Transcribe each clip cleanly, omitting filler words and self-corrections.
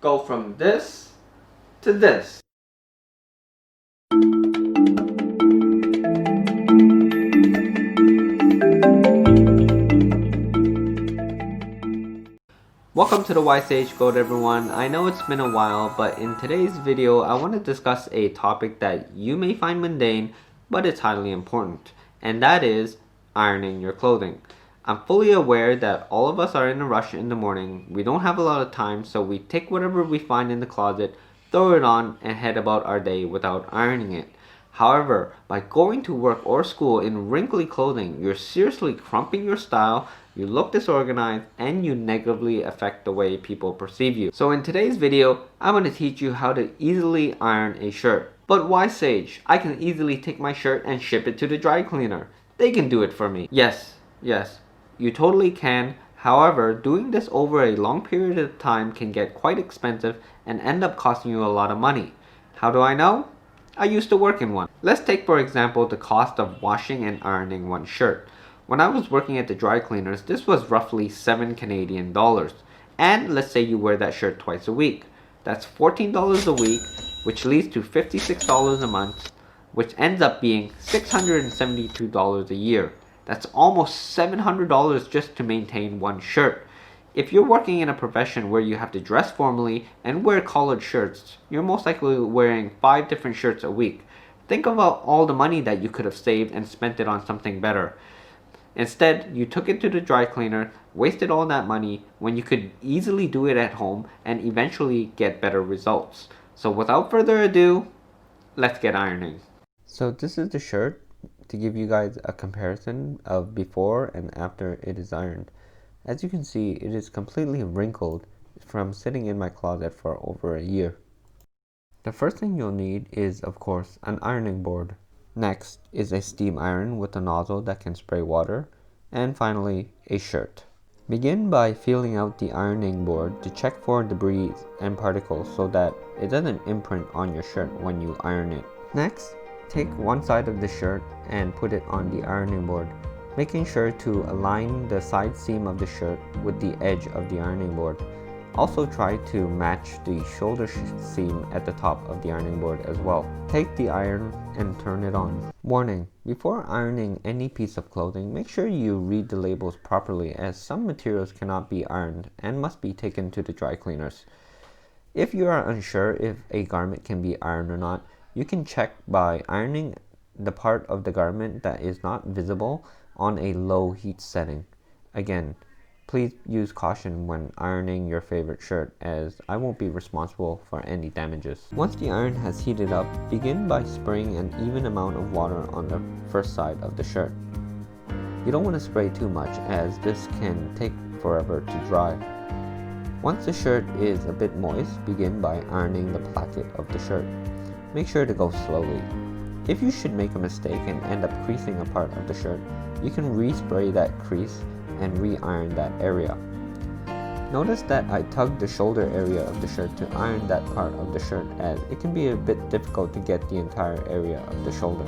go from this to this. Welcome to the Why Sage Code, everyone. I know it's been a while, but in today's video, I want to discuss a topic that you may find mundane, but it's highly important, and that is ironing your clothing. I'm fully aware that all of us are in a rush in the morning. We don't have a lot of time, so we take whatever we find in the closet, throw it on, and head about our day without ironing it. However, by going to work or school in wrinkly clothing, you're seriously crumping your style, you look disorganized, and you negatively affect the way people perceive you. So in today's video, I'm going to teach you how to easily iron a shirt. But why Sage? I can easily take my shirt and ship it to the dry cleaner. They can do it for me. Yes, you totally can. However, doing this over a long period of time can get quite expensive and end up costing you a lot of money. How do I know? I used to work in one. Let's take for example the cost of washing and ironing one shirt. When I was working at the dry cleaners, this was roughly 7 Canadian dollars. And let's say you wear that shirt twice a week. That's $14 a week, which leads to $56 a month, which ends up being $672 a year. That's almost $700 just to maintain one shirt. If you're working in a profession where you have to dress formally and wear collared shirts, you're most likely wearing 5 different shirts a week. Think about all the money that you could have saved and spent it on something better. Instead, you took it to the dry cleaner, wasted all that money when you could easily do it at home and eventually get better results. So without further ado, let's get ironing. So this is the shirt to give you guys a comparison of before and after it is ironed. As you can see, it is completely wrinkled from sitting in my closet for over a year. The first thing you'll need is, of course, an ironing board. Next is a steam iron with a nozzle that can spray water. And finally, a shirt. Begin by feeling out the ironing board to check for debris and particles so that it doesn't imprint on your shirt when you iron it. Next, take one side of the shirt and put it on the ironing board, making sure to align the side seam of the shirt with the edge of the ironing board. Also try to match the shoulder seam at the top of the ironing board as well. Take the iron and turn it on. Warning: before ironing any piece of clothing, make sure you read the labels properly, as some materials cannot be ironed and must be taken to the dry cleaners. If you are unsure if a garment can be ironed or not, you can check by ironing the part of the garment that is not visible on a low heat setting. Again, please use caution when ironing your favorite shirt, as I won't be responsible for any damages. Once the iron has heated up, begin by spraying an even amount of water on the first side of the shirt. You don't want to spray too much, as this can take forever to dry. Once the shirt is a bit moist, begin by ironing the placket of the shirt. Make sure to go slowly. If you should make a mistake and end up creasing a part of the shirt, you can respray that crease and re-iron that area. Notice that I tugged the shoulder area of the shirt to iron that part of the shirt, as it can be a bit difficult to get the entire area of the shoulder.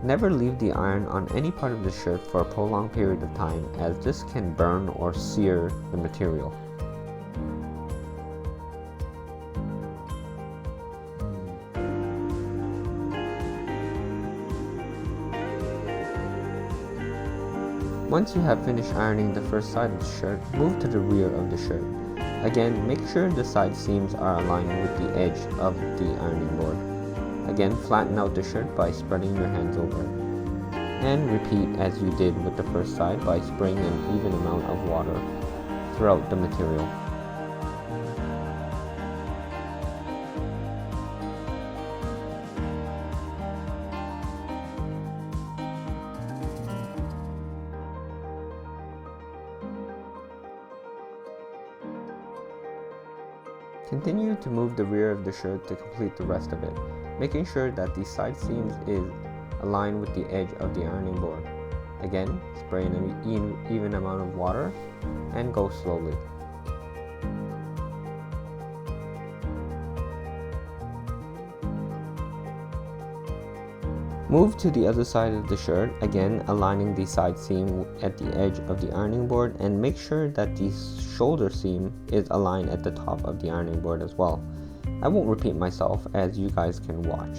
Never leave the iron on any part of the shirt for a prolonged period of time, as this can burn or sear the material. Once you have finished ironing the first side of the shirt, move to the rear of the shirt. Again, make sure the side seams are aligned with the edge of the ironing board. Again, flatten out the shirt by spreading your hands over it. And repeat as you did with the first side by spraying an even amount of water throughout the material. Continue to move the rear of the shirt to complete the rest of it, making sure that the side seams is aligned with the edge of the ironing board. Again, spray an even amount of water and go slowly. Move to the other side of the shirt, again aligning the side seam at the edge of the ironing board, and make sure that the shoulder seam is aligned at the top of the ironing board as well. I won't repeat myself as you guys can watch.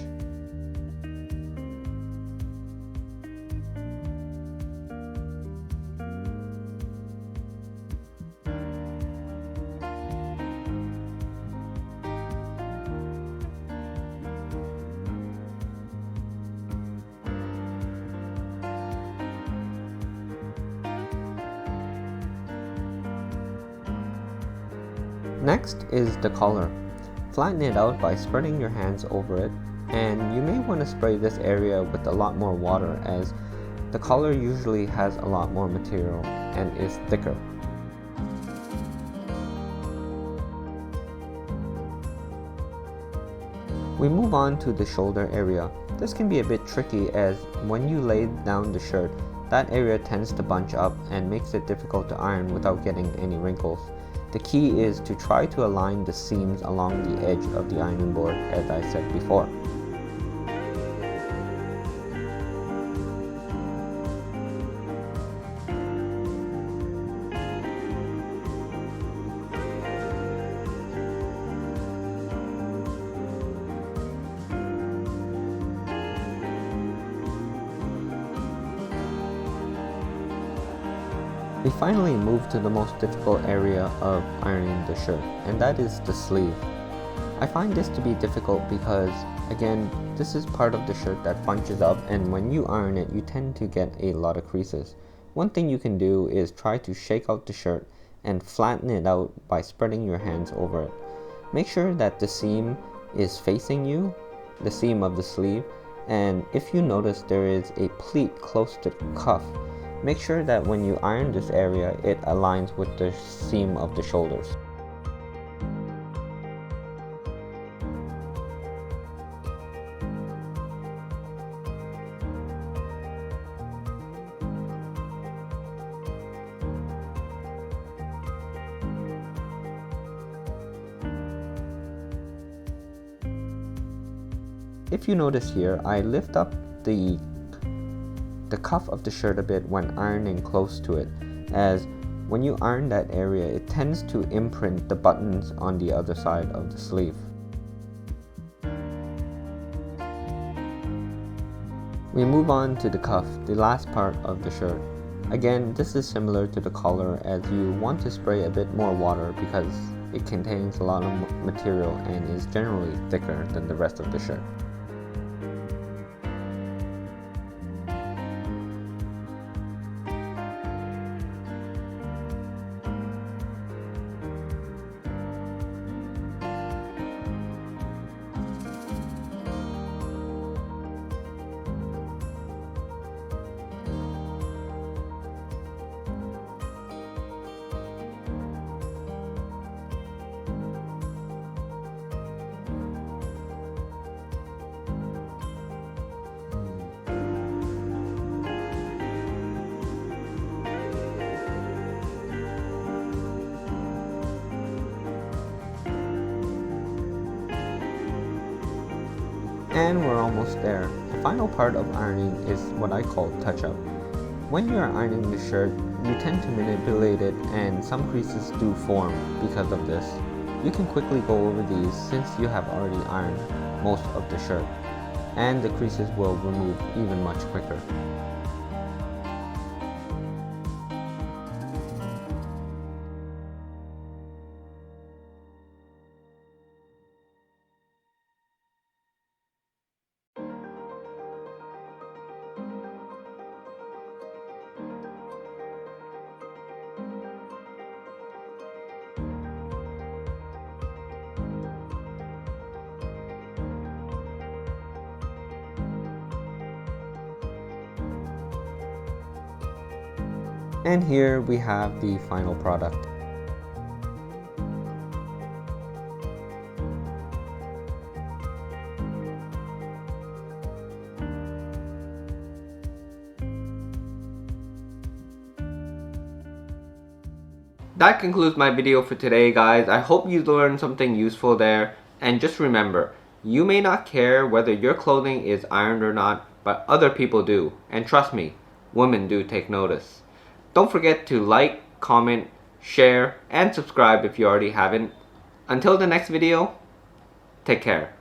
Next is the collar. Flatten it out by spreading your hands over it, and you may want to spray this area with a lot more water as the collar usually has a lot more material and is thicker. We move on to the shoulder area. This can be a bit tricky as when you lay down the shirt, that area tends to bunch up and makes it difficult to iron without getting any wrinkles. The key is to try to align the seams along the edge of the ironing board as I said before. We finally move to the most difficult area of ironing the shirt, and that is the sleeve. I find this to be difficult because, again, this is part of the shirt that bunches up, and when you iron it, you tend to get a lot of creases. One thing you can do is try to shake out the shirt and flatten it out by spreading your hands over it. Make sure that the seam is facing you, the seam of the sleeve, and if you notice there is a pleat close to the cuff, make sure that when you iron this area, it aligns with the seam of the shoulders. If you notice here, I lift up the cuff of the shirt a bit when ironing close to it, as when you iron that area, it tends to imprint the buttons on the other side of the sleeve. We move on to the cuff, the last part of the shirt. Again, this is similar to the collar as you want to spray a bit more water because it contains a lot of material and is generally thicker than the rest of the shirt. And we're almost there. The final part of ironing is what I call touch-up. When you are ironing the shirt, you tend to manipulate it and some creases do form because of this. You can quickly go over these since you have already ironed most of the shirt, and the creases will remove even much quicker. And here we have the final product. That concludes my video for today, guys. I hope you learned something useful there. And just remember, you may not care whether your clothing is ironed or not, but other people do. And trust me, women do take notice. Don't forget to like, comment, share, and subscribe if you already haven't. Until the next video, take care.